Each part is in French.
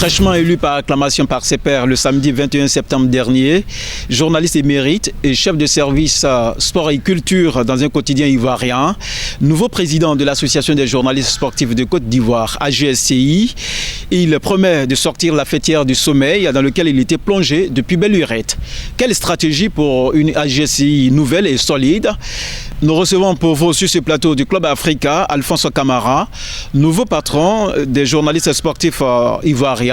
Fraîchement élu par acclamation par ses pairs le samedi 21 septembre dernier, journaliste émérite et chef de service sport et culture dans un quotidien ivoirien, nouveau président de l'Association des journalistes sportifs de Côte d'Ivoire, AJSCI, il promet de sortir la fêtière du sommeil dans lequel il était plongé depuis belle lurette. Quelle stratégie pour une AJSCI nouvelle et solide? Nous recevons pour vous sur ce plateau du Club Africa, Alphonse Camara, nouveau patron des journalistes sportifs ivoiriens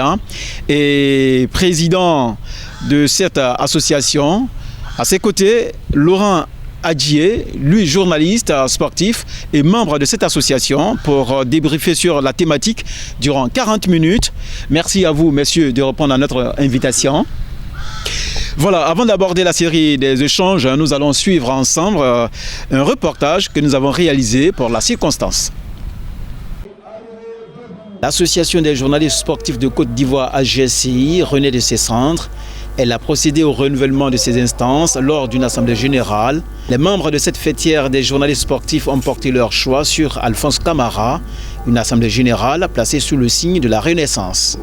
et président de cette association. À ses côtés, Laurent Adjié, lui journaliste sportif et membre de cette association pour débriefer sur la thématique durant 40 minutes. Merci à vous, messieurs, de répondre à notre invitation. Voilà, avant d'aborder la série des échanges, nous allons suivre ensemble un reportage que nous avons réalisé pour la circonstance. L'Association des journalistes sportifs de Côte d'Ivoire, AJSCI, renaît de ses cendres. Elle a procédé au renouvellement de ses instances lors d'une assemblée générale. Les membres de cette fêtière des journalistes sportifs ont porté leur choix sur Alphonse Camara, une assemblée générale placée sous le signe de la Renaissance.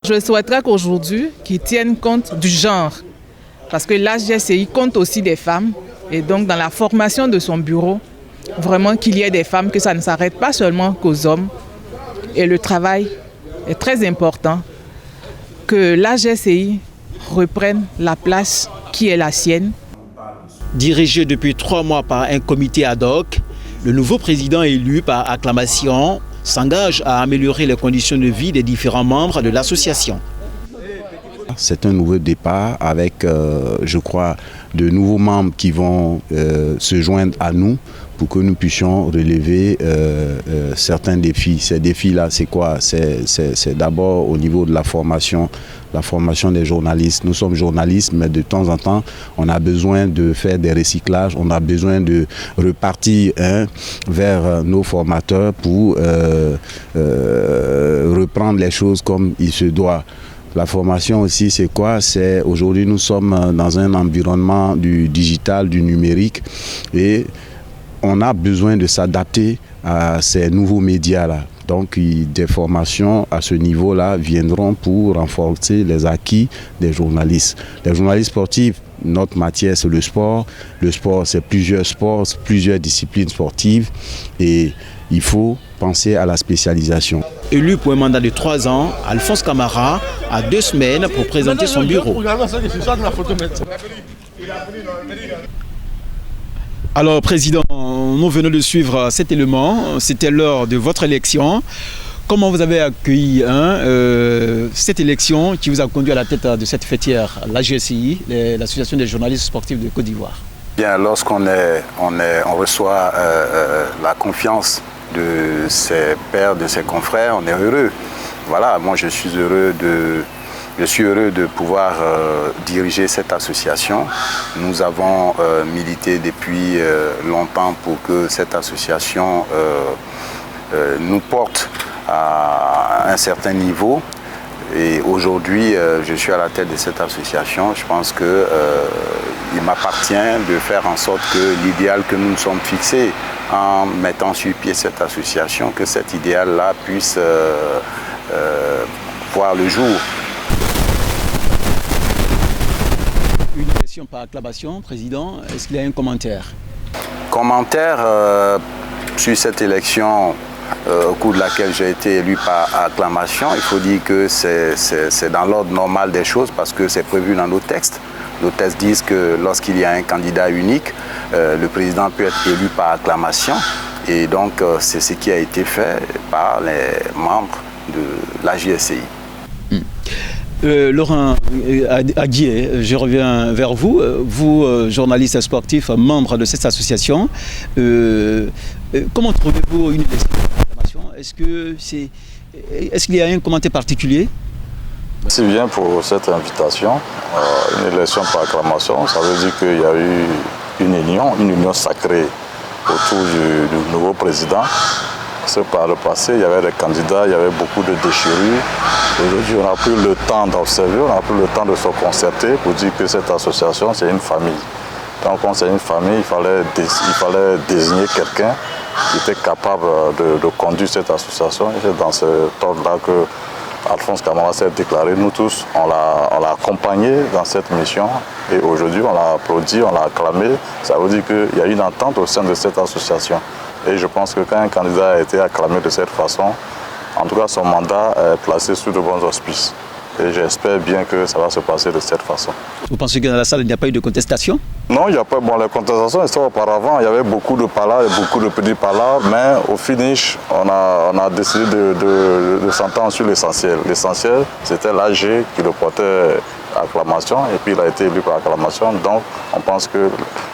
Je souhaiterais qu'aujourd'hui, qu'ils tiennent compte du genre, parce que l'AJSCI compte aussi des femmes, et donc dans la formation de son bureau, vraiment qu'il y ait des femmes, que ça ne s'arrête pas seulement qu'aux hommes. Et le travail est très important, que l'AJSCI reprenne la place qui est la sienne. Dirigé depuis 3 mois par un comité ad hoc, le nouveau président élu par acclamation s'engage à améliorer les conditions de vie des différents membres de l'association. C'est un nouveau départ avec, je crois, de nouveaux membres qui vont se joindre à nous pour que nous puissions relever certains défis. Ces défis-là, c'est quoi? C'est d'abord au niveau de la formation des journalistes. Nous sommes journalistes, mais de temps en temps, on a besoin de faire des recyclages, on a besoin de repartir vers nos formateurs pour reprendre les choses comme il se doit. La formation aussi, c'est quoi? C'est aujourd'hui, nous sommes dans un environnement du digital, du numérique, et on a besoin de s'adapter à ces nouveaux médias-là. Donc, des formations à ce niveau-là viendront pour renforcer les acquis des journalistes. Les journalistes sportifs, notre matière, c'est le sport. Le sport, c'est plusieurs sports, plusieurs disciplines sportives. Et il faut penser à la spécialisation. Élu pour un mandat de 3 ans, Alphonse Camara a 2 semaines pour présenter son bureau. Alors, Président, nous venons de suivre cet élément. C'était lors de votre élection. Comment vous avez accueilli cette élection qui vous a conduit à la tête de cette fêtière, l'AJSCI, l'Association des journalistes sportifs de Côte d'Ivoire? Bien, lorsqu'on reçoit la confiance de ses pairs, de ses confrères, on est heureux. Voilà, moi je suis heureux de pouvoir diriger cette association. Nous avons milité depuis longtemps pour que cette association nous porte à un certain niveau. Et aujourd'hui, je suis à la tête de cette association. Je pense qu'il m'appartient de faire en sorte que l'idéal que nous nous sommes fixés en mettant sur pied cette association, que cet idéal-là puisse voir le jour. Une élection par acclamation, Président, est-ce qu'il y a un commentaire? Commentaire sur cette élection au cours de laquelle j'ai été élu par acclamation. Il faut dire que c'est dans l'ordre normal des choses parce que c'est prévu dans nos textes. Nos textes disent que lorsqu'il y a un candidat unique, le président peut être élu par acclamation. Et donc, c'est ce qui a été fait par les membres de l'AJSCI. Laurent Adjié, je reviens vers vous. Vous, journaliste sportif, membre de cette association, comment trouvez-vous une élection? Est-ce que Est-ce qu'il y a un commentaire particulier? Merci bien pour cette invitation. Une élection par acclamation, ça veut dire qu'il y a eu une union sacrée autour du nouveau président. Parce que par le passé, il y avait des candidats, il y avait beaucoup de déchirures. Aujourd'hui, on n'a plus le temps d'observer, on n'a plus le temps de se concerter pour dire que cette association, c'est une famille. Donc, quand c'est une famille, il fallait désigner quelqu'un qui était capable de conduire cette association. Et c'est dans ce ordre-là que Alphonse Kamara s'est déclaré. Nous tous, on l'a accompagné dans cette mission. Et aujourd'hui, on l'a applaudi, on l'a acclamé. Ça veut dire qu'il y a une entente au sein de cette association. Et je pense que quand un candidat a été acclamé de cette façon, en tout cas son mandat est placé sous de bons auspices. Et j'espère bien que ça va se passer de cette façon. Vous pensez que dans la salle, il n'y a pas eu de contestation? Non, il n'y a pas. Bon, les contestations, c'était auparavant. Il y avait beaucoup de palabres et beaucoup de petits palabres. Mais au finish, on a décidé de s'entendre sur l'essentiel. L'essentiel, c'était l'AG qui le portait à acclamation. Et puis, il a été élu par acclamation. Donc, on pense que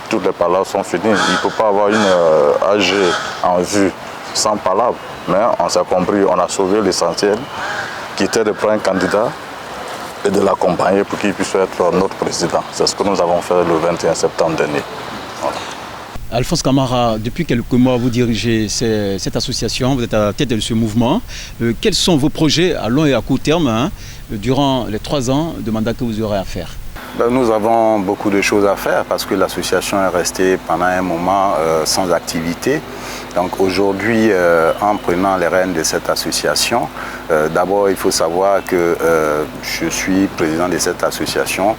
toutes les palabres sont finies. Il ne peut pas avoir une AG en vue sans palabres. Mais on s'est compris, on a sauvé l'essentiel, qui était de prendre un candidat et de l'accompagner pour qu'il puisse être notre président. C'est ce que nous avons fait le 21 septembre dernier. Voilà. Alphonse Kamara, depuis quelques mois, vous dirigez cette association, vous êtes à la tête de ce mouvement. Quels sont vos projets à long et à court terme durant les 3 ans de mandat que vous aurez à faire? Nous avons beaucoup de choses à faire parce que l'association est restée pendant un moment sans activité. Donc aujourd'hui, en prenant les rênes de cette association, d'abord il faut savoir que je suis président de cette association,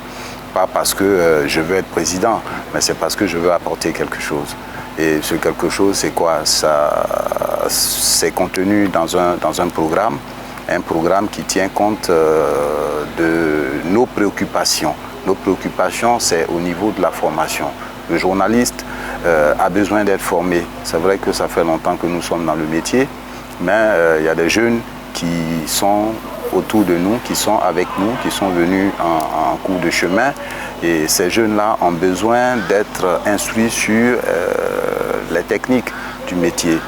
pas parce que je veux être président, mais c'est parce que je veux apporter quelque chose. Et ce quelque chose, c'est quoi? C'est contenu dans un programme qui tient compte de nos préoccupations. Nos préoccupations, c'est au niveau de la formation. Le journaliste a besoin d'être formé. C'est vrai que ça fait longtemps que nous sommes dans le métier, mais il y a des jeunes qui sont autour de nous, qui sont avec nous, qui sont venus en cours de chemin. Et ces jeunes-là ont besoin d'être instruits sur les techniques du métier.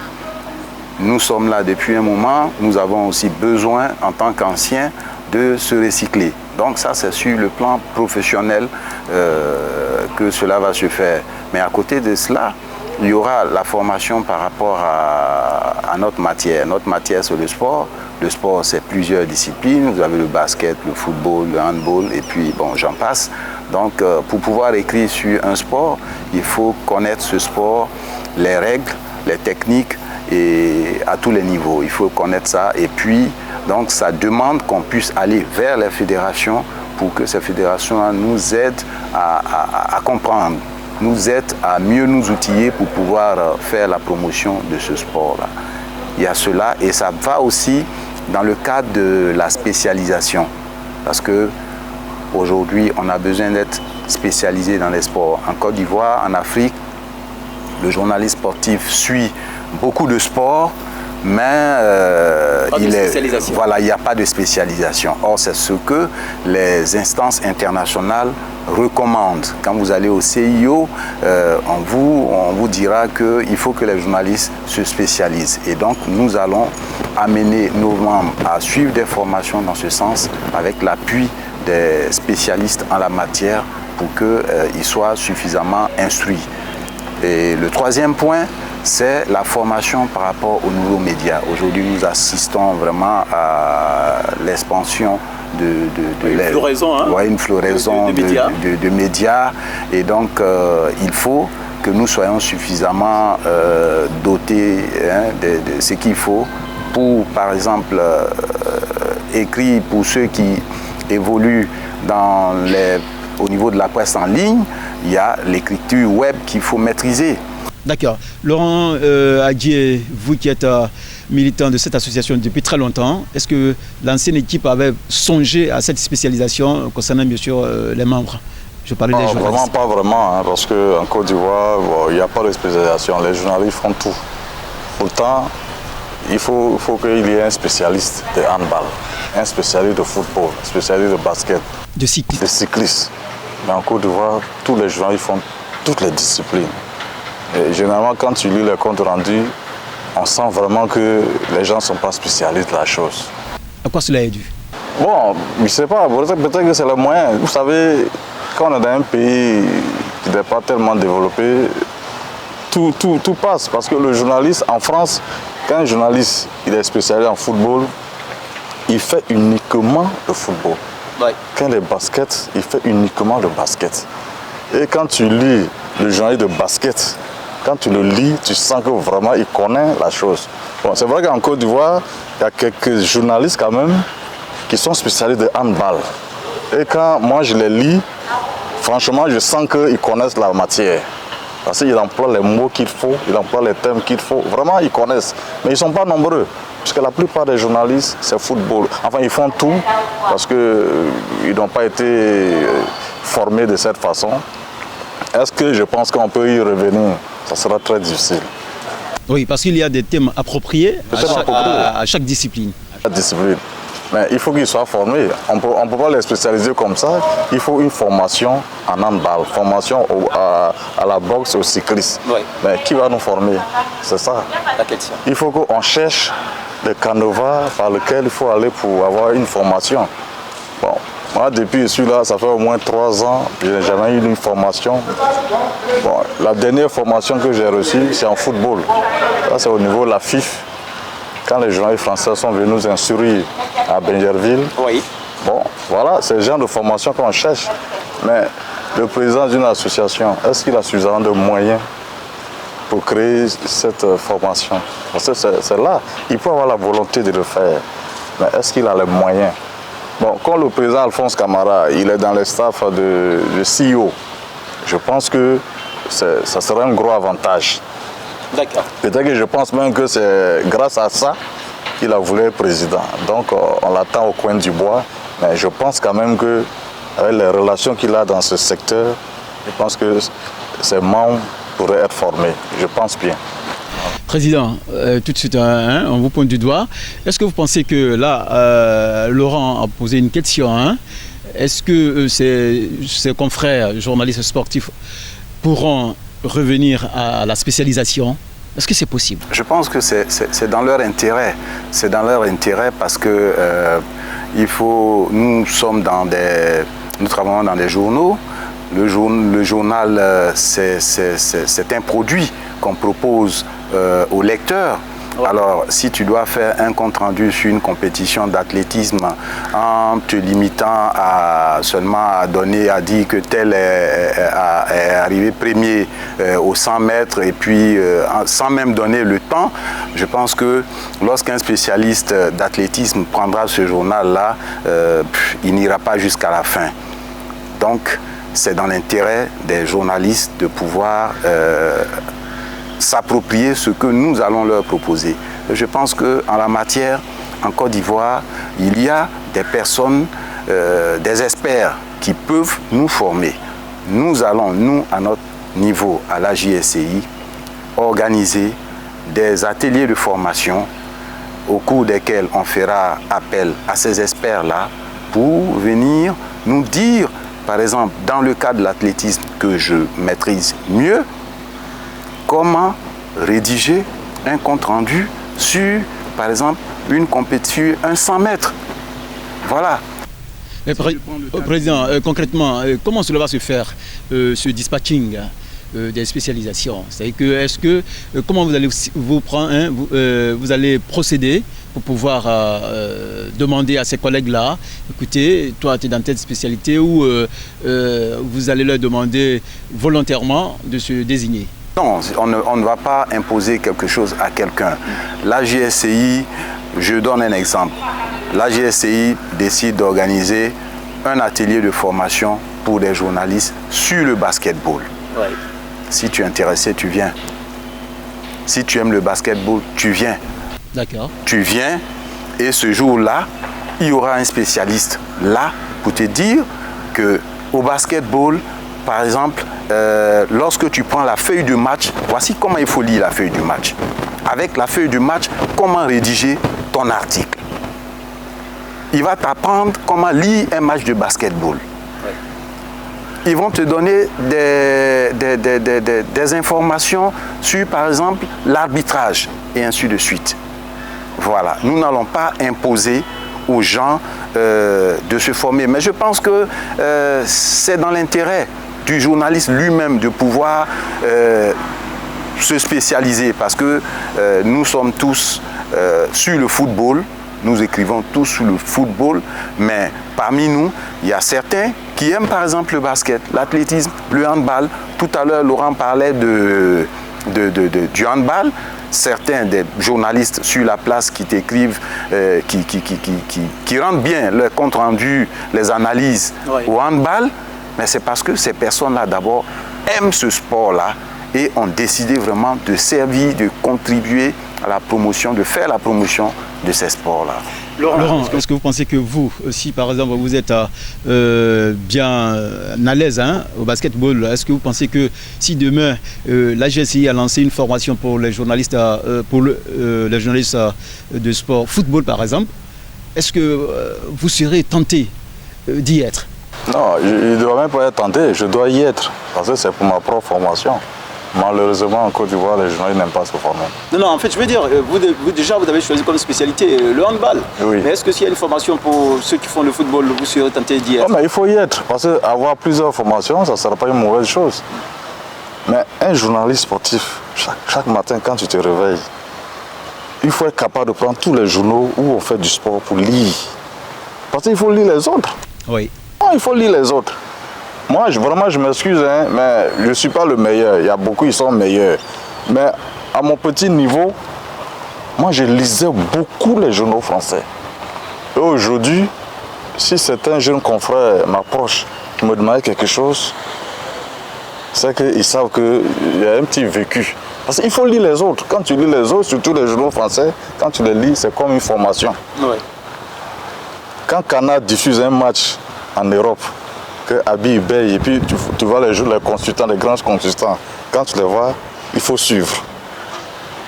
Nous sommes là depuis un moment. Nous avons aussi besoin, en tant qu'anciens, de se recycler. Donc ça, c'est sur le plan professionnel que cela va se faire. Mais à côté de cela, il y aura la formation par rapport à notre matière. Notre matière, c'est le sport. Le sport, c'est plusieurs disciplines. Vous avez le basket, le football, le handball, et puis, bon, j'en passe. Donc, pour pouvoir écrire sur un sport, il faut connaître ce sport, les règles, les techniques, et à tous les niveaux. Il faut connaître ça. Et puis, donc, ça demande qu'on puisse aller vers les fédérations pour que ces fédérations nous aident à comprendre, nous aident à mieux nous outiller pour pouvoir faire la promotion de ce sport-là. Il y a cela, et ça va aussi dans le cadre de la spécialisation. Parce que aujourd'hui, on a besoin d'être spécialisé dans les sports. En Côte d'Ivoire, en Afrique, le journaliste sportif suit beaucoup de sports, mais il n'y a pas de spécialisation. Or, c'est ce que les instances internationales recommandent. Quand vous allez au CIO, on vous dira qu'il faut que les journalistes se spécialisent. Et donc, nous allons amener nos membres à suivre des formations dans ce sens, avec l'appui des spécialistes en la matière, pour qu'ils soient suffisamment instruits. Et le troisième point, c'est la formation par rapport aux nouveaux médias. Aujourd'hui, nous assistons vraiment à l'expansion une floraison de médias. Et donc, il faut que nous soyons suffisamment dotés de ce qu'il faut pour, par exemple, écrire pour ceux qui évoluent au niveau de la presse en ligne. Il y a l'écriture web qu'il faut maîtriser. D'accord. Laurent Adjié, vous qui êtes militant de cette association depuis très longtemps, est-ce que l'ancienne équipe avait songé à cette spécialisation concernant bien sûr les membres? Je parlais des journalistes. Vraiment pas vraiment, parce qu'en Côte d'Ivoire, il n'y a pas de spécialisation. Les journalistes font tout. Pourtant, il faut qu'il y ait un spécialiste de handball, un spécialiste de football, un spécialiste de basket, de cyclisme. Mais en Côte d'Ivoire, tous les journalistes font toutes les disciplines. Et généralement, quand tu lis les comptes rendus, on sent vraiment que les gens ne sont pas spécialistes de la chose. À quoi cela est dû? Bon, je ne sais pas, peut-être que c'est le moyen. Vous savez, quand on est dans un pays qui n'est pas tellement développé, tout passe. Parce que le journaliste en France, quand un journaliste il est spécialisé en football, il fait uniquement le football. Ouais. Quand il est basket, il fait uniquement le basket. Et quand tu lis le journal de basket, quand tu le lis, tu sens que vraiment il connaît la chose. Bon, c'est vrai qu'en Côte d'Ivoire, il y a quelques journalistes quand même qui sont spécialistes de handball. Et quand moi je les lis, franchement, je sens qu'ils connaissent la matière. Parce qu'ils emploient les mots qu'il faut, ils emploient les termes qu'il faut. Vraiment, ils connaissent. Mais ils ne sont pas nombreux. Parce que la plupart des journalistes, c'est football. Enfin, ils font tout parce qu'ils n'ont pas été formés de cette façon. Est-ce que je pense qu'on peut y revenir? Ça sera très difficile. Oui, parce qu'il y a des thèmes appropriés à chaque discipline. Chaque discipline. Mais il faut qu'ils soient formés. On ne peut pas les spécialiser comme ça. Il faut une formation en handball, formation à la boxe, au cyclisme. Oui. Mais qui va nous former? C'est ça. La question. Il faut qu'on cherche le canevas par lequel il faut aller pour avoir une formation. Bon, moi, depuis que je suis là, ça fait au moins 3 ans, je n'ai jamais eu une formation. Bon, la dernière formation que j'ai reçue, c'est en football. Là, c'est au niveau de la FIF. Quand les journalistes français sont venus nous instruire à Bingerville, oui. Bon, voilà, c'est le genre de formation qu'on cherche. Mais le président d'une association, est-ce qu'il a suffisamment de moyens pour créer cette formation? Parce que c'est là, il peut avoir la volonté de le faire, mais est-ce qu'il a les moyens? Bon, quand le président Alphonse Camara, il est dans le staff de CEO, je pense que ça serait un gros avantage. D'accord. Peut-être que je pense même que c'est grâce à ça qu'il a voulu être président. Donc on l'attend au coin du bois, mais je pense quand même que avec les relations qu'il a dans ce secteur, je pense que ses membres pourraient être formés. Je pense bien. Président, tout de suite, on vous pointe du doigt. Est-ce que vous pensez que là, Laurent a posé une question, est-ce que ses confrères journalistes sportifs pourront revenir à la spécialisation? Est-ce que c'est possible? Je pense que c'est dans leur intérêt. C'est dans leur intérêt parce que nous travaillons dans des journaux. Le journal, c'est un produit qu'on propose aux lecteurs. Alors, si tu dois faire un compte-rendu sur une compétition d'athlétisme en te limitant seulement à dire que tel est arrivé premier aux 100 mètres et puis sans même donner le temps, je pense que lorsqu'un spécialiste d'athlétisme prendra ce journal-là, il n'ira pas jusqu'à la fin. Donc, c'est dans l'intérêt des journalistes de pouvoir s'approprier ce que nous allons leur proposer. Je pense qu'en la matière, en Côte d'Ivoire, il y a des personnes, des experts qui peuvent nous former. Nous allons, nous, à notre niveau, à la JSCI, organiser des ateliers de formation au cours desquels on fera appel à ces experts-là pour venir nous dire, par exemple, dans le cas de l'athlétisme que je maîtrise mieux, comment rédiger un compte-rendu sur, par exemple, une compétition, un 100 mètres. Voilà. Mais Président, concrètement, comment cela va se faire, ce dispatching des spécialisations? C'est-à-dire que, comment vous allez procéder pour pouvoir demander à ces collègues-là, écoutez, toi tu es dans telle spécialité, ou vous allez leur demander volontairement de se désigner? Non, on ne va pas imposer quelque chose à quelqu'un. La JSCI, je donne un exemple. La JSCI décide d'organiser un atelier de formation pour des journalistes sur le basketball. Oui. Si tu es intéressé, tu viens. Si tu aimes le basketball, tu viens. D'accord. Tu viens et ce jour-là, il y aura un spécialiste là pour te dire qu'au basketball, par exemple, lorsque tu prends la feuille de match, voici comment il faut lire la feuille du match. Avec la feuille du match, comment rédiger ton article. Il va t'apprendre comment lire un match de basketball. ils vont te donner des informations sur, par exemple, l'arbitrage et ainsi de suite. Voilà, nous n'allons pas imposer aux gens de se former. Mais je pense que c'est dans l'intérêt du journaliste lui-même de pouvoir se spécialiser parce que nous sommes tous sur le football, nous écrivons tous sur le football, mais parmi nous, il y a certains qui aiment par exemple le basket, l'athlétisme, le handball. Tout à l'heure, Laurent parlait du handball. Certains des journalistes sur la place qui t'écrivent, qui rendent bien leur compte rendu, les analyses au handball, mais c'est parce que ces personnes-là d'abord aiment ce sport-là et ont décidé vraiment de servir, de contribuer à la promotion, de faire la promotion de ces sports-là. Laurent, est-ce que vous pensez que vous, si par exemple vous êtes bien à l'aise au basketball, est-ce que vous pensez que si demain la GSI a lancé une formation pour les journalistes, les journalistes de sport, football par exemple, est-ce que vous serez tenté d'y être? Non, je ne dois même pas être tenté, je dois y être, parce que c'est pour ma propre formation. Malheureusement, en Côte d'Ivoire, les journalistes n'aiment pas se former. Non, en fait, je veux dire, vous avez choisi comme spécialité le handball. Oui. Mais est-ce que s'il y a une formation pour ceux qui font le football, vous serez tenté d'y être? Oh, mais il faut y être, parce qu'avoir plusieurs formations, ça ne sera pas une mauvaise chose. Mais un journaliste sportif, chaque matin, quand tu te réveilles, il faut être capable de prendre tous les journaux où on fait du sport pour lire. Parce qu'il faut lire les autres. Oui. Non, il faut lire les autres. Moi, vraiment, je m'excuse, mais je ne suis pas le meilleur. Il y a beaucoup qui sont meilleurs. Mais à mon petit niveau, moi, je lisais beaucoup les journaux français. Et aujourd'hui, si certains jeunes confrères m'approchent, me demandent quelque chose, c'est qu'ils savent qu'il y a un petit vécu. Parce qu'il faut lire les autres. Quand tu lis les autres, surtout les journaux français, quand tu les lis, c'est comme une formation. Oui. Quand Canal diffuse un match en Europe, que Abi Bey, et puis tu vois les consultants, les grands consultants, quand tu les vois, il faut suivre.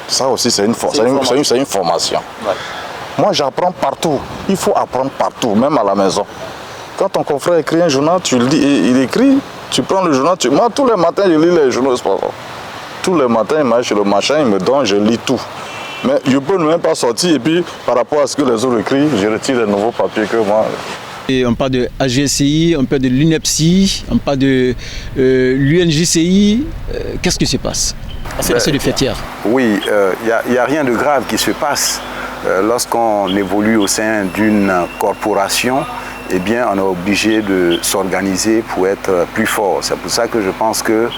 Ça aussi, c'est une formation. Ouais. Moi, j'apprends partout. Il faut apprendre partout, même à la maison. Quand ton confrère écrit un journal, tu le dis, il écrit, tu prends le journal. Moi, tous les matins, je lis les journaux sport. Tous les matins, il m'achète le machin, il me donne, je lis tout. Mais je ne peux même pas sortir et puis, par rapport à ce que les autres écrivent, je retire les nouveaux papiers que moi... Et on parle de AGSI, on parle de l'UNEPSI, on parle de l'UNJCI. Qu'est-ce qui se passe à cette fêtière? Oui, il n'y a rien de grave qui se passe. Lorsqu'on évolue au sein d'une corporation, eh bien, on est obligé de s'organiser pour être plus fort. C'est pour ça que je pense que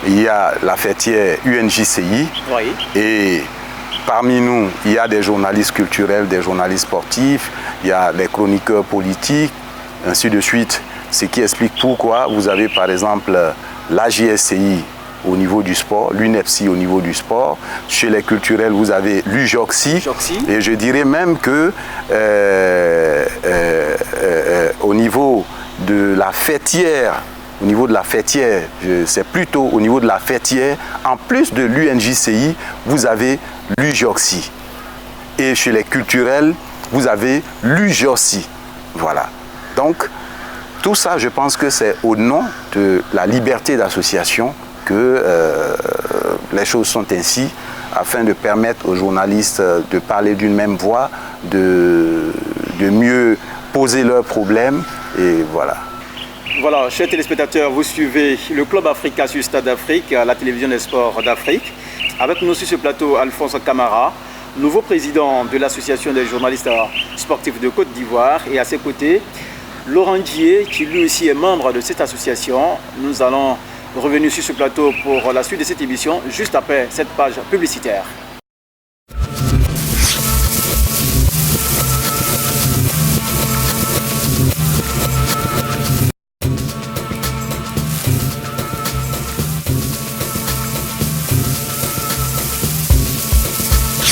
il y a la fêtière UNJCI et parmi nous, il y a des journalistes culturels, des journalistes sportifs, il y a des chroniqueurs politiques, ainsi de suite. Ce qui explique pourquoi vous avez par exemple l'AGSCI au niveau du sport, l'UNEPSI au niveau du sport. Chez les culturels, vous avez l'UJOCSI. Et je dirais même que au niveau de la fêtière, c'est plutôt au niveau de la fêtière, en plus de l'UNJCI, vous avez l'UJOCSI. Et chez les culturels, vous avez l'UJOCSI. Voilà. Donc, tout ça, je pense que c'est au nom de la liberté d'association que les choses sont ainsi, afin de permettre aux journalistes de parler d'une même voix, de mieux poser leurs problèmes, et voilà. Voilà, chers téléspectateurs, vous suivez le Club Africa sur Stade d'Afrique, la télévision des sports d'Afrique. Avec nous sur ce plateau, Alphonse Camara, nouveau président de l'Association des journalistes sportifs de Côte d'Ivoire. Et à ses côtés, Laurent Dié, qui lui aussi est membre de cette association. Nous allons revenir sur ce plateau pour la suite de cette émission, juste après cette page publicitaire.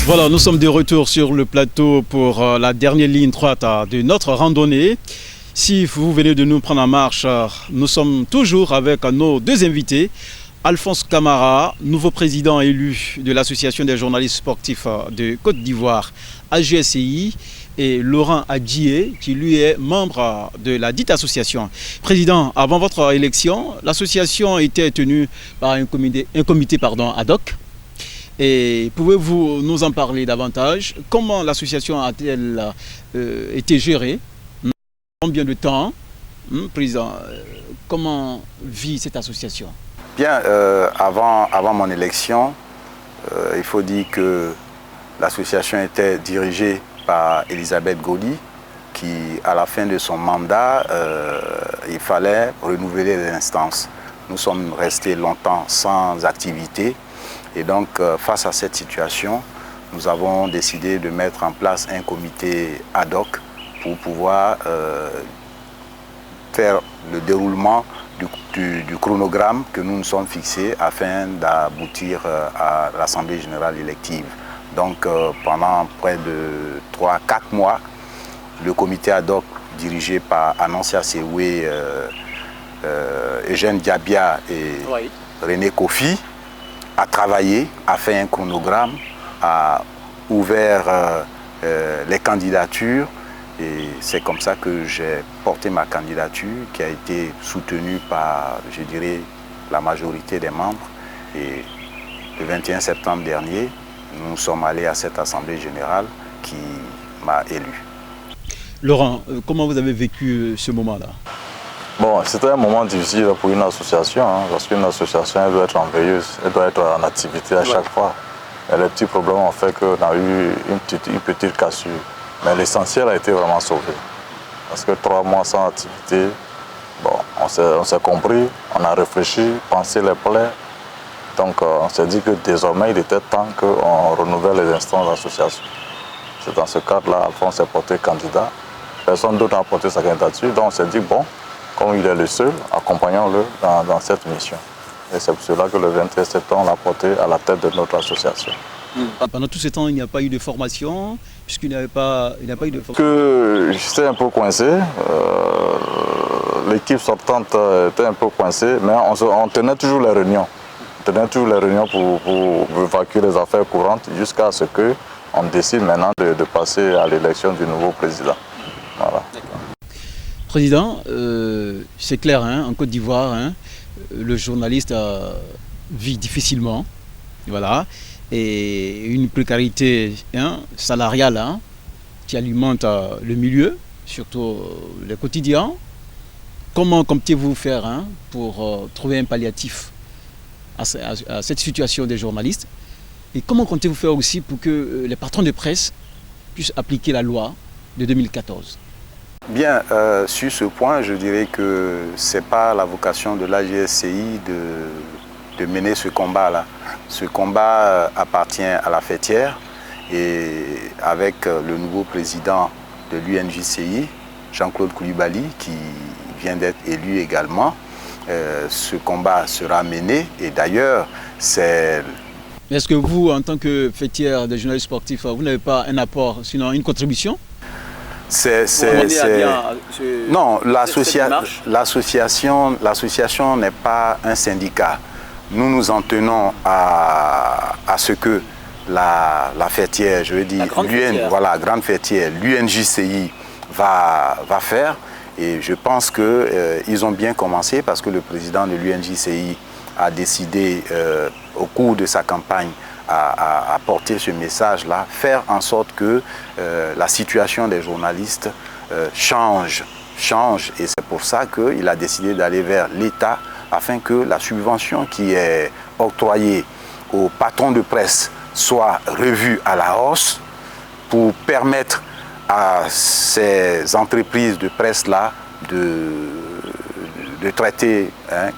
Voilà, nous sommes de retour sur le plateau pour la dernière ligne droite de notre randonnée. Si vous venez de nous prendre en marche, nous sommes toujours avec nos deux invités. Alphonse Camara, nouveau président élu de l'Association des journalistes sportifs de Côte d'Ivoire, AGSCI. et Laurent Adjié, qui lui est membre de la dite association. Président, avant votre élection, l'association était tenue par un comité ad hoc. Et pouvez-vous nous en parler davantage? Comment l'association a-t-elle été gérée? Combien de temps? Président, comment vit cette association? Bien, avant mon élection, il faut dire que l'association était dirigée par Elisabeth Goli, qui, à la fin de son mandat, il fallait renouveler les instances. Nous sommes restés longtemps sans activité. Et donc, face à cette situation, nous avons décidé de mettre en place un comité ad hoc pour pouvoir faire le déroulement du chronogramme que nous nous sommes fixés afin d'aboutir à l'Assemblée générale élective. Donc, pendant près de 3-4 mois, le comité ad hoc dirigé par Annoncia Sewé, Eugène Diabia et René Kofi a travaillé, a fait un chronogramme, a ouvert les candidatures et c'est comme ça que j'ai porté ma candidature qui a été soutenue par, je dirais, la majorité des membres. Et le 21 septembre dernier, nous sommes allés à cette assemblée générale qui m'a élu. Laurent, comment vous avez vécu ce moment-là? Bon, c'était un moment difficile pour une association, parce qu'une association, elle doit être en veilleuse, elle doit être en activité à chaque fois. Et les petits problèmes ont fait qu'on a eu une petite cassure. Mais l'essentiel a été vraiment sauvé. Parce que 3 mois sans activité, bon, on s'est compris, on a réfléchi, pensé les plaies. Donc on s'est dit que désormais, il était temps qu'on renouvelle les instances d'association. C'est dans ce cadre-là, Alphonse s'est porté candidat. Personne d'autre n'a porté sa candidature, donc on s'est dit, bon, comme il est le seul, accompagnons-le dans cette mission. Et c'est pour cela que le 21 septembre, on l'a porté à la tête de notre association. Pendant tout ce temps, il n'y a pas eu de formation, puisqu'il n'y a pas eu de formation. J'étais un peu coincé. L'équipe sortante était un peu coincée, mais on tenait toujours les réunions. On tenait toujours les réunions pour évacuer les affaires courantes jusqu'à ce qu'on décide maintenant de passer à l'élection du nouveau président. Voilà. Président, c'est clair, en Côte d'Ivoire, le journaliste vit difficilement, voilà, et une précarité salariale qui alimente le milieu, surtout les quotidiens. Comment comptez-vous faire pour trouver un palliatif à cette situation des journalistes? Et comment comptez-vous faire aussi pour que les patrons de presse puissent appliquer la loi de 2014? Bien, sur ce point, je dirais que ce n'est pas la vocation de l'AGSCI de mener ce combat-là. Ce combat appartient à la fêtière et avec le nouveau président de l'UNJCI, Jean-Claude Koulibaly, qui vient d'être élu également, ce combat sera mené et d'ailleurs, c'est... Est-ce que vous, en tant que fêtière des journalistes sportifs, vous n'avez pas un apport, sinon une contribution? Non, l'association n'est pas un syndicat. Nous nous en tenons à ce que la fêtière, je veux dire, grande fêtière, l'UNJCI va faire. Et je pense qu'ils ont bien commencé parce que le président de l'UNJCI a décidé au cours de sa campagne à porter ce message-là, faire en sorte que la situation des journalistes change. Et c'est pour ça qu'il a décidé d'aller vers l'État afin que la subvention qui est octroyée aux patrons de presse soit revue à la hausse pour permettre à ces entreprises de presse-là de traiter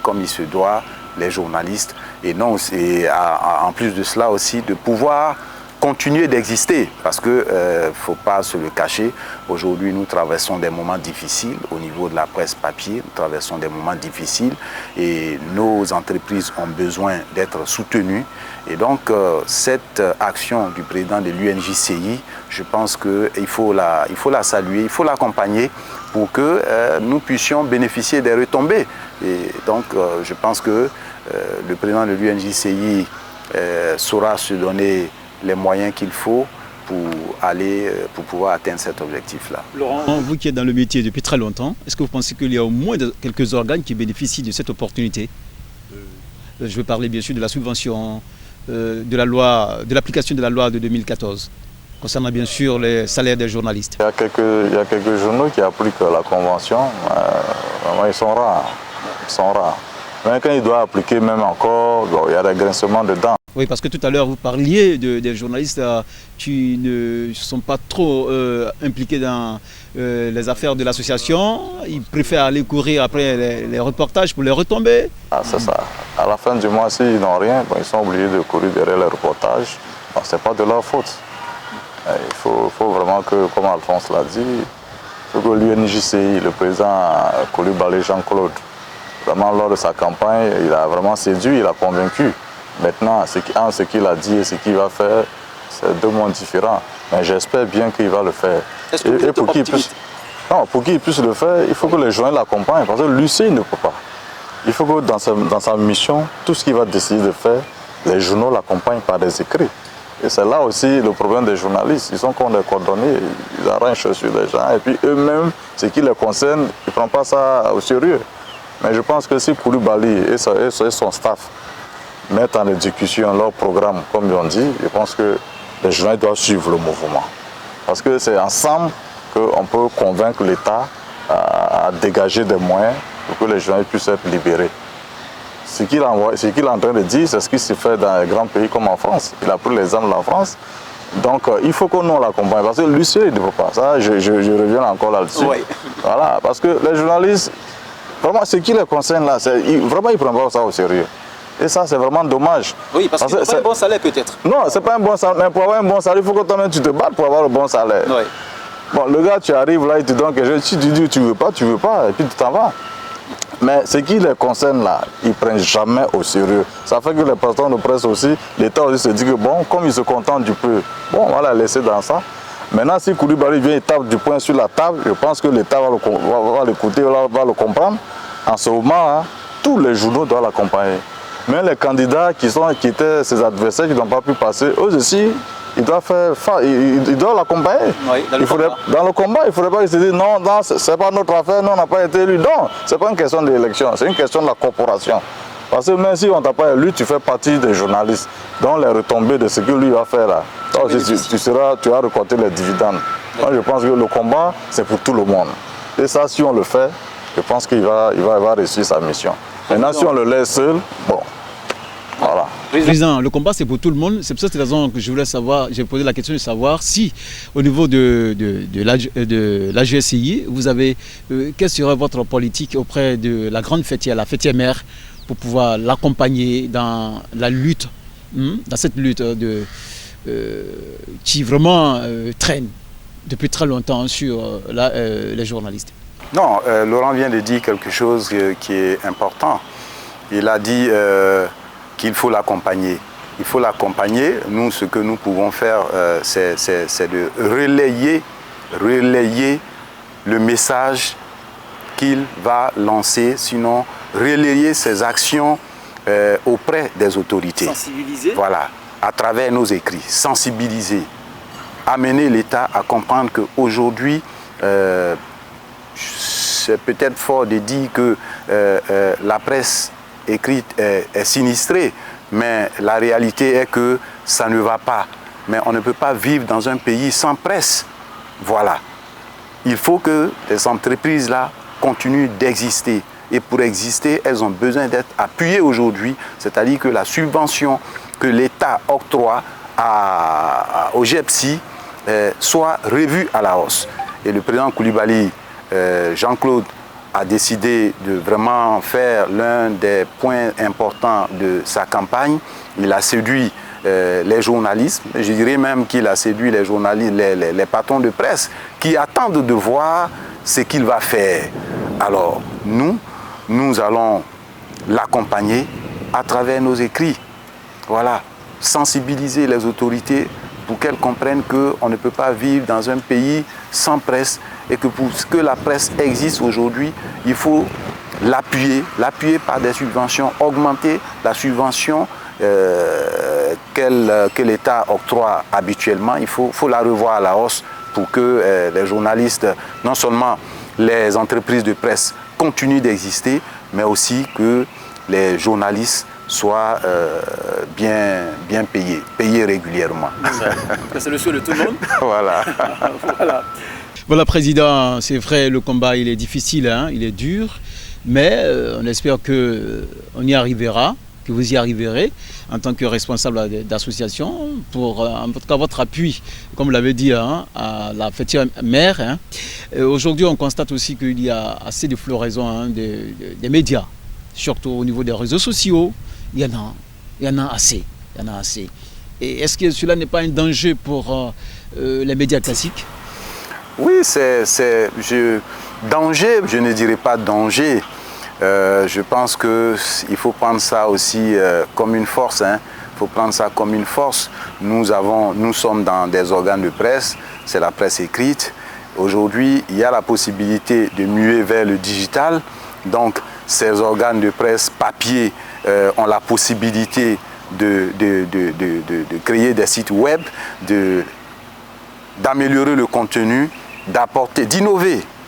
comme il se doit les journalistes et en plus de cela aussi de pouvoir continuer d'exister parce qu'il ne faut pas se le cacher. Aujourd'hui, nous traversons des moments difficiles au niveau de la presse papier, nous traversons des moments difficiles et nos entreprises ont besoin d'être soutenues. Et donc, cette action du président de l'UNJCI, je pense qu'il faut la saluer, il faut l'accompagner pour que nous puissions bénéficier des retombées. Et donc, je pense que le président de l'UNJCI saura se donner les moyens qu'il faut pour pouvoir atteindre cet objectif-là. Laurent, vous qui êtes dans le métier depuis très longtemps, est-ce que vous pensez qu'il y a au moins quelques organes qui bénéficient de cette opportunité? Je veux parler bien sûr de la subvention, de l'application de la loi de 2014, concernant bien sûr les salaires des journalistes. Il y a quelques journaux qui appliquent la convention, vraiment ils sont rares. Mais quand ils doivent appliquer même encore, il y a des grincements dedans. Oui, parce que tout à l'heure, vous parliez des journalistes qui ne sont pas trop impliqués dans les affaires de l'association. Ils préfèrent aller courir après les reportages pour les retombées. Ah, c'est ça. À la fin du mois, s'ils n'ont rien, ils sont obligés de courir derrière les reportages. Ce n'est pas de leur faute. Il faut vraiment que, comme Alphonse l'a dit, il faut que l'UNJCI, le président Coulibaly Jean-Claude, vraiment lors de sa campagne, il a vraiment séduit, il a convaincu. Maintenant, ce qu'il a dit et ce qu'il va faire, c'est deux mondes différents. Mais j'espère bien qu'il va le faire. Est-ce que vous êtes optimiste? Pour qu'il puisse le faire, il faut que les journalistes l'accompagnent. Parce que l'UCI ne peut pas. Il faut que dans sa mission, tout ce qu'il va décider de faire, les journaux l'accompagnent par des écrits. Et c'est là aussi le problème des journalistes. Ils sont comme des cordonniers, ils arrachent sur les gens. Et puis eux-mêmes, ce qui les concerne, ils ne prennent pas ça au sérieux. Mais je pense que si Coulibaly et son staff mettent en exécution leur programme, comme ils ont dit, je pense que les journalistes doivent suivre le mouvement. Parce que c'est ensemble qu'on peut convaincre l'État à dégager des moyens pour que les journalistes puissent être libérés. Ce qu'il est en train de dire, c'est ce qui se fait dans les grands pays comme en France. Il a pris l'exemple de la France. Donc il faut que nous l'accompagne. Parce que l'UCI ne peut pas. Ça, je reviens encore là-dessus. Oui. Voilà, parce que les journalistes, vraiment, ce qui les concerne là, vraiment, ils ne prennent pas ça au sérieux. Et ça, c'est vraiment dommage. Oui, parce qu'ils n'ont pas un bon salaire peut-être. Non, ce n'est pas un bon salaire. Mais pour avoir un bon salaire, il faut que toi-même tu te battes pour avoir le bon salaire. Oui. Bon, le gars, tu arrives là, il te donne quelque chose. Si tu dis tu ne veux pas, et puis tu t'en vas. Mais ce qui les concerne là, ils ne prennent jamais au sérieux. Ça fait que les patrons de presse aussi, l'État aussi se dit que bon, comme ils se contentent du peu, bon, on va la laisser dans ça. Maintenant, si Coulibaly vient et tape du poing sur la table, je pense que l'État va l'écouter, va le comprendre. En ce moment, tous les journaux doivent l'accompagner. Mais les candidats qui étaient ses adversaires, qui n'ont pas pu passer, eux aussi, ils doivent l'accompagner. Oui, dans le combat, il ne faudrait pas qu'ils se disent non, ce n'est pas notre affaire, nous on n'a pas été élus. Non, ce n'est pas une question d'élection, c'est une question de la corporation. Parce que même si on ne t'a pas élu, tu fais partie des journalistes. Donc les retombées de ce que lui va faire là, toi aussi, tu vas récolter les dividendes. Moi je pense que le combat, c'est pour tout le monde. Et ça, si on le fait, je pense qu'il va réussir sa mission. Maintenant, si on le laisse seul, bon, voilà. Président, le combat c'est pour tout le monde. C'est pour cette raison que je voulais savoir, j'ai posé la question de savoir si au niveau de la GSI, vous avez, quelle serait votre politique auprès de la grande fêtière, la fêtière mère, pour pouvoir l'accompagner dans la lutte, dans cette lutte qui vraiment traîne depuis très longtemps sur les journalistes. Non, Laurent vient de dire quelque chose qui est important. Il a dit qu'il faut l'accompagner. Il faut l'accompagner. Nous, ce que nous pouvons faire, c'est de relayer le message qu'il va lancer, sinon relayer ses actions auprès des autorités. Sensibiliser. Voilà, à travers nos écrits, sensibiliser, amener l'État à comprendre qu'aujourd'hui, c'est peut-être fort de dire que la presse écrite est sinistrée, mais la réalité est que ça ne va pas. Mais on ne peut pas vivre dans un pays sans presse. Voilà. Il faut que les entreprises-là continuent d'exister. Et pour exister, elles ont besoin d'être appuyées aujourd'hui, c'est-à-dire que la subvention que l'État octroie au GEPSI soit revue à la hausse. Et le président Coulibaly, Jean-Claude, a décidé de vraiment faire l'un des points importants de sa campagne. Il a séduit les journalistes, je dirais même qu'il a séduit les journalistes, les patrons de presse qui attendent de voir ce qu'il va faire. Alors nous allons l'accompagner à travers nos écrits. Voilà, sensibiliser les autorités pour qu'elles comprennent qu'on ne peut pas vivre dans un pays sans presse et que pour que la presse existe aujourd'hui, il faut l'appuyer par des subventions, augmenter la subvention que l'État octroie habituellement, il faut la revoir à la hausse pour que les journalistes, non seulement les entreprises de presse continuent d'exister, mais aussi que les journalistes soient bien payés régulièrement. C'est le souhait de tout le monde. Voilà. Voilà, Président, c'est vrai, le combat il est difficile, hein, il est dur, mais on espère qu'on y arrivera, que vous y arriverez en tant que responsable d'association pour en tout cas votre appui, comme l'avait dit, hein, à la fêtière mère. Hein. Aujourd'hui, on constate aussi qu'il y a assez de floraison, hein, des médias, surtout au niveau des réseaux sociaux. Il y en a assez. Et est-ce que cela n'est pas un danger pour les médias classiques? Oui, danger, je ne dirais pas danger. Je pense qu'il faut prendre ça aussi comme une force. Il faut prendre ça comme une force. Nous sommes dans des organes de presse, c'est la presse écrite. Aujourd'hui, il y a la possibilité de muer vers le digital. Donc, ces organes de presse papier ont la possibilité de créer des sites web, d'améliorer le contenu,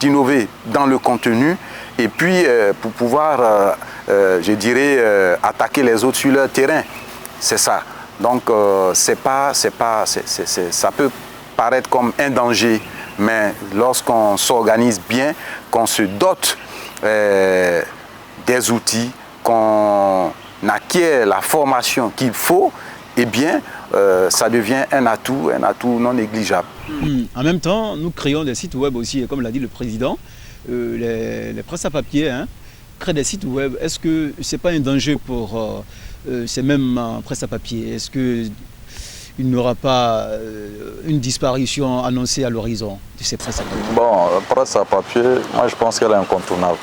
d'innover dans le contenu et puis pour pouvoir, je dirais, attaquer les autres sur leur terrain. C'est ça. Donc, ça peut paraître comme un danger, mais lorsqu'on s'organise bien, qu'on se dote des outils, qu'on acquiert la formation qu'il faut, eh bien, ça devient un atout non négligeable. En même temps, nous créons des sites web aussi, comme l'a dit le président, les presses à papier, hein, créent des sites web. Est-ce que ce n'est pas un danger pour ces mêmes presses à papier? Est-ce qu'il n'y aura pas une disparition annoncée à l'horizon de ces presses à papier? Bon, la presse à papier, moi je pense qu'elle est incontournable.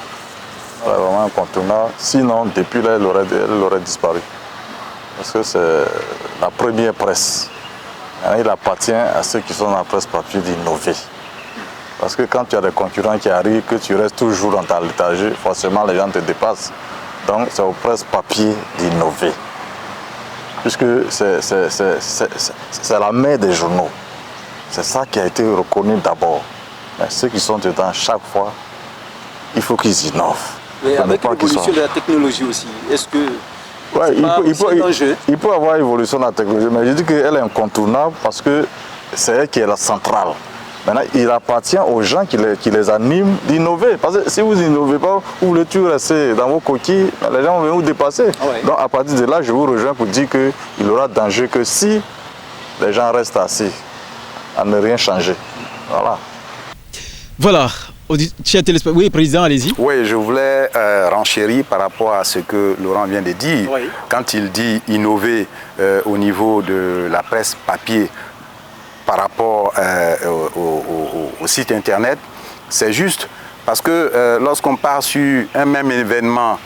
Elle est vraiment incontournable. Sinon, depuis là, elle aurait disparu. Parce que c'est la première presse. Il appartient à ceux qui sont dans la presse papier d'innover. Parce que quand tu as des concurrents qui arrivent, que tu restes toujours dans ta léthargie, forcément les gens te dépassent. Donc c'est aux presses papier d'innover. Puisque c'est la mère des journaux. C'est ça qui a été reconnu d'abord. Mais ceux qui sont dedans, chaque fois, il faut qu'ils innovent. Mais avec l'évolution de la technologie aussi, est-ce que ouais, il peut avoir évolution de la technologie, mais je dis qu'elle est incontournable parce que c'est elle qui est la centrale. Maintenant, il appartient aux gens qui les animent d'innover. Parce que si vous n'innovez pas, vous voulez toujours rester dans vos coquilles, les gens vont vous dépasser. Ah ouais. Donc à partir de là, je vous rejoins pour dire qu'il aura danger que si les gens restent assis à ne rien changer. Voilà. Voilà. Oui, Président, allez-y. Oui, je voulais renchérir par rapport à ce que Laurent vient de dire. Oui. Quand il dit innover au niveau de la presse papier par rapport au site internet, c'est juste parce que lorsqu'on part sur un même événement,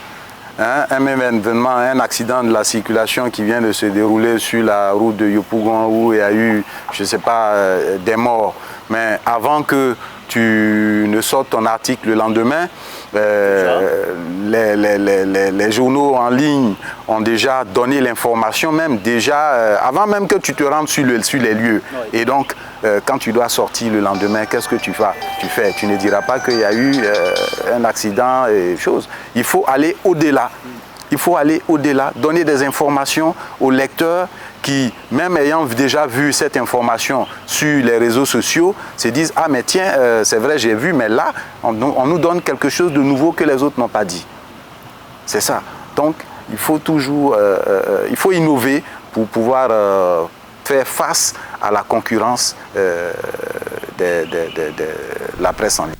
un accident de la circulation qui vient de se dérouler sur la route de Yopougon où il y a eu, je ne sais pas, des morts, mais avant que tu ne sortes ton article le lendemain, les journaux en ligne ont déjà donné l'information, même déjà avant même que tu te rendes sur les lieux. Oui. Et donc, quand tu dois sortir le lendemain, qu'est-ce que tu fais? Tu ne diras pas qu'il y a eu un accident et choses. Il faut aller au-delà. Il faut aller au-delà, donner des informations aux lecteurs qui, même ayant déjà vu cette information sur les réseaux sociaux, se disent « Ah mais tiens, c'est vrai, j'ai vu, mais là, on nous donne quelque chose de nouveau que les autres n'ont pas dit. » C'est ça. Donc, il faut toujours il faut innover pour pouvoir faire face à la concurrence de la presse en ligne.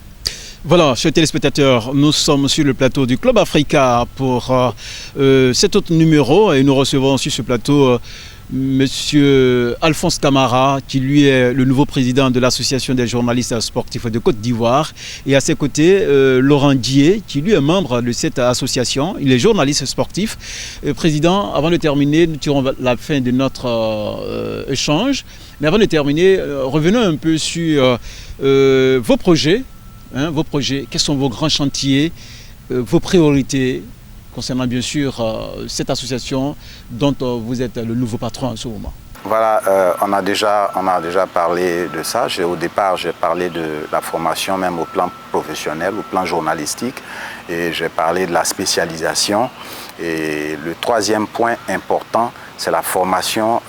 Voilà, chers téléspectateurs, nous sommes sur le plateau du Club Africa pour cet autre numéro et nous recevons sur ce plateau Monsieur Alphonse Camara, qui lui est le nouveau président de l'Association des journalistes sportifs de Côte d'Ivoire. Et à ses côtés, Laurent Dié, qui lui est membre de cette association. Il est journaliste sportif. Président, avant de terminer, nous tirons la fin de notre échange. Mais avant de terminer, revenons un peu sur vos projets. Quels sont vos grands chantiers, vos priorités? concernant bien sûr cette association dont vous êtes le nouveau patron en ce moment. Voilà, on a déjà parlé de ça. Au départ, j'ai parlé de la formation même au plan professionnel, au plan journalistique, et j'ai parlé de la spécialisation. Et le troisième point important, c'est la formation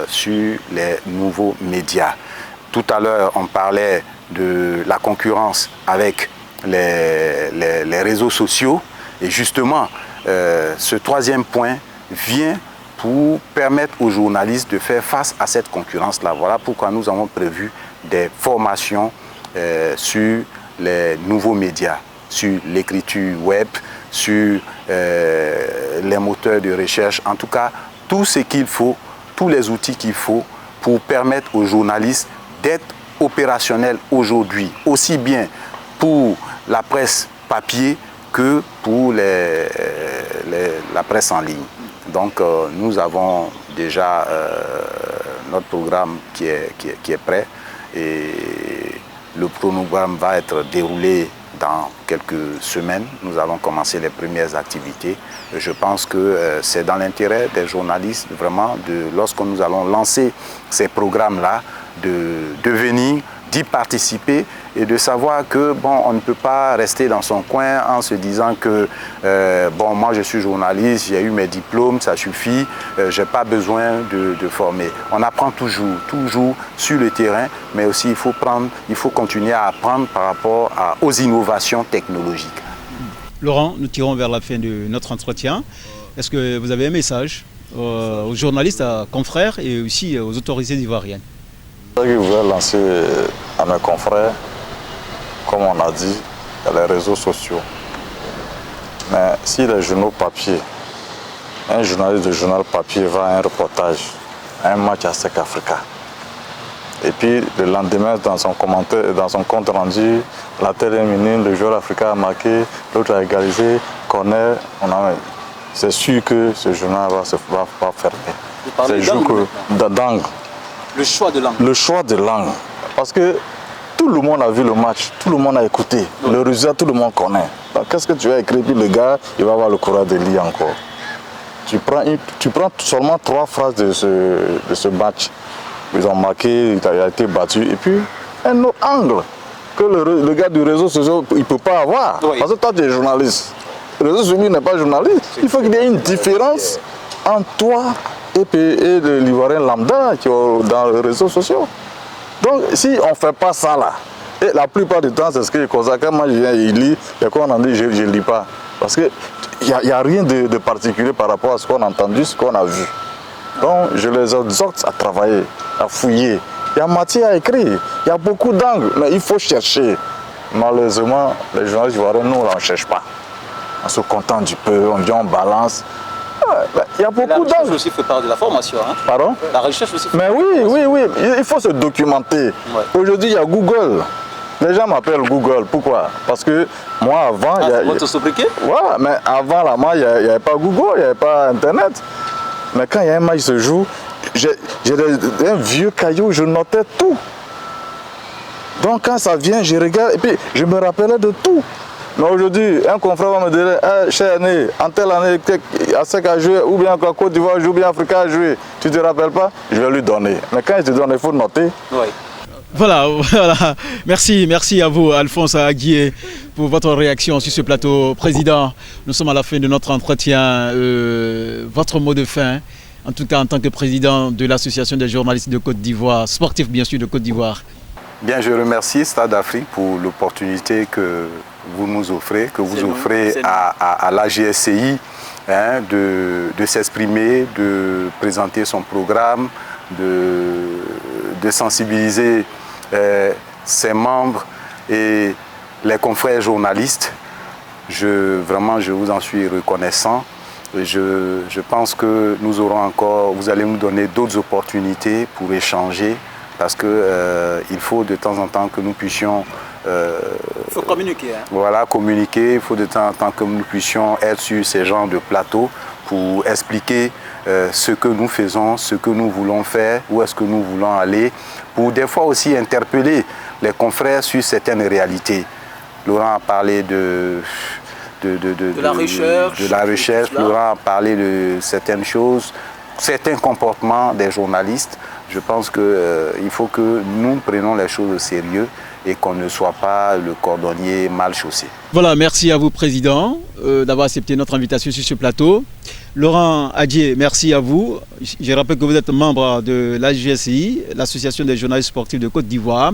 sur les nouveaux médias. Tout à l'heure, on parlait de la concurrence avec les réseaux sociaux. Et justement, ce troisième point vient pour permettre aux journalistes de faire face à cette concurrence-là. Voilà pourquoi nous avons prévu des formations sur les nouveaux médias, sur l'écriture web, sur les moteurs de recherche, en tout cas, tout ce qu'il faut, tous les outils qu'il faut pour permettre aux journalistes d'être opérationnels aujourd'hui, aussi bien pour la presse papier que pour la presse en ligne. Donc nous avons déjà notre programme qui est prêt et le chronogramme va être déroulé dans quelques semaines. Nous allons commencer les premières activités. Je pense que c'est dans l'intérêt des journalistes vraiment, lorsque nous allons lancer ces programmes-là, de venir, d'y participer et de savoir que bon, on ne peut pas rester dans son coin en se disant que bon, moi je suis journaliste, j'ai eu mes diplômes, ça suffit, j'ai pas besoin de former. On apprend toujours sur le terrain, mais aussi il faut continuer à apprendre par rapport aux innovations technologiques. Laurent, nous tirons vers la fin de notre entretien. Est-ce que vous avez un message aux journalistes, à confrères et aussi aux autorités ivoiriennes? Je voudrais lancer à mes confrères, comme on a dit, il y a les réseaux sociaux. Mais si les journaux papier, un journaliste de journal papier va à un reportage, à un match à Sec Africa, et puis le lendemain, dans son commentaire, dans son compte rendu, la telle est minime, le joueur africain a marqué, l'autre a égalisé, corner, c'est sûr que ce journal va fermer. C'est juste que d'angle. Le choix de langue. Le choix de langue. Parce que tout le monde a vu le match, tout le monde a écouté. Oui. Le résultat, tout le monde connaît. Donc qu'est-ce que tu as écrit? Puis le gars, il va avoir le courage de lire encore. Tu prends seulement 3 phrases de ce match. Ils ont marqué, il a été battu. Et puis, un autre angle que le gars du réseau social, il ne peut pas avoir. Oui. Parce que toi, tu es journaliste. Le réseau social n'est pas journaliste. Il faut qu'il y ait une différence entre toi et l'Ivoirien lambda qui est dans les réseaux sociaux. Donc si on ne fait pas ça là, et la plupart du temps c'est ce que je constate, quand moi je viens et lis, il y a quoi on en dit, je ne lis pas. Parce qu'il n'y a rien de particulier par rapport à ce qu'on a entendu, ce qu'on a vu. Donc je les exhorte à travailler, à fouiller. Il y a matière à écrire, il y a beaucoup d'angles, mais il faut chercher. Malheureusement, les journalistes ivoiriens, nous on ne cherche pas. On se contente du peu, on vient, on balance. Il y a beaucoup d'angles. La recherche aussi fait part de la formation. Hein? Pardon? La recherche aussi fait part de la formation. Oui, il faut se documenter. Ouais. Aujourd'hui, il y a Google. Les gens m'appellent Google. Pourquoi? Parce que moi, avant... votre sobriquet? Ouais, mais avant, là, moi, il n'y avait pas Google, il n'y avait pas Internet. Mais quand il y a un match se joue, j'ai un vieux caillou, je notais tout. Donc quand ça vient, je regarde et puis je me rappelais de tout. Mais aujourd'hui, un confrère va me dire, hey, chère année, en telle année, à Sec a joué, ou bien Côte d'Ivoire joue, ou bien Africa a joué, tu ne te rappelles pas? Je vais lui donner. Mais quand je te donne, il faut noter. Oui. Voilà. Merci à vous, Alphonse Aguié, pour votre réaction sur ce plateau. Président, nous sommes à la fin de notre entretien. Votre mot de fin, en tout cas en tant que président de l'Association des journalistes de Côte d'Ivoire, sportif bien sûr de Côte d'Ivoire. Bien, je remercie Stade Afrique pour l'opportunité que vous nous offrez, que vous offrez à l'AGSCI, hein, de s'exprimer, de présenter son programme, de sensibiliser ses membres et les confrères journalistes. Vraiment, je vous en suis reconnaissant. Je pense que vous allez nous donner d'autres opportunités pour échanger. Parce qu'il faut de temps en temps que nous puissions... il faut communiquer. Hein. Voilà, communiquer. Il faut de temps en temps que nous puissions être sur ces genres de plateaux pour expliquer ce que nous faisons, ce que nous voulons faire, où est-ce que nous voulons aller, pour des fois aussi interpeller les confrères sur certaines réalités. Laurent a parlé de la recherche, Florent a parlé de certaines choses, certains comportements des journalistes. Je pense qu'il faut que nous prenions les choses au sérieux et qu'on ne soit pas le cordonnier mal chaussé. Voilà, merci à vous, Président, d'avoir accepté notre invitation sur ce plateau. Laurent Adjié, merci à vous. Je rappelle que vous êtes membre de l'AGSI, l'Association des journalistes sportifs de Côte d'Ivoire.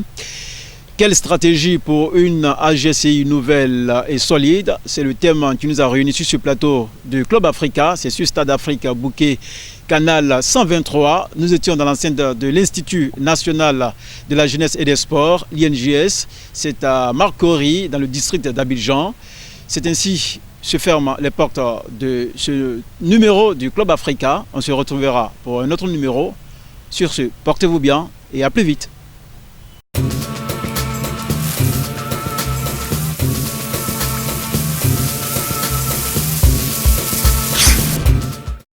Quelle stratégie pour une AGSI nouvelle et solide? C'est le thème qui nous a réunis sur ce plateau du Club Africa. C'est sur Stade Afrique Bouquet, canal 123. Nous étions dans l'enceinte de l'Institut national de la jeunesse et des sports, l'INJS. C'est à Marcory, dans le district d'Abidjan. C'est ainsi se ferment les portes de ce numéro du Club Africa. On se retrouvera pour un autre numéro. Sur ce, portez-vous bien et à plus vite.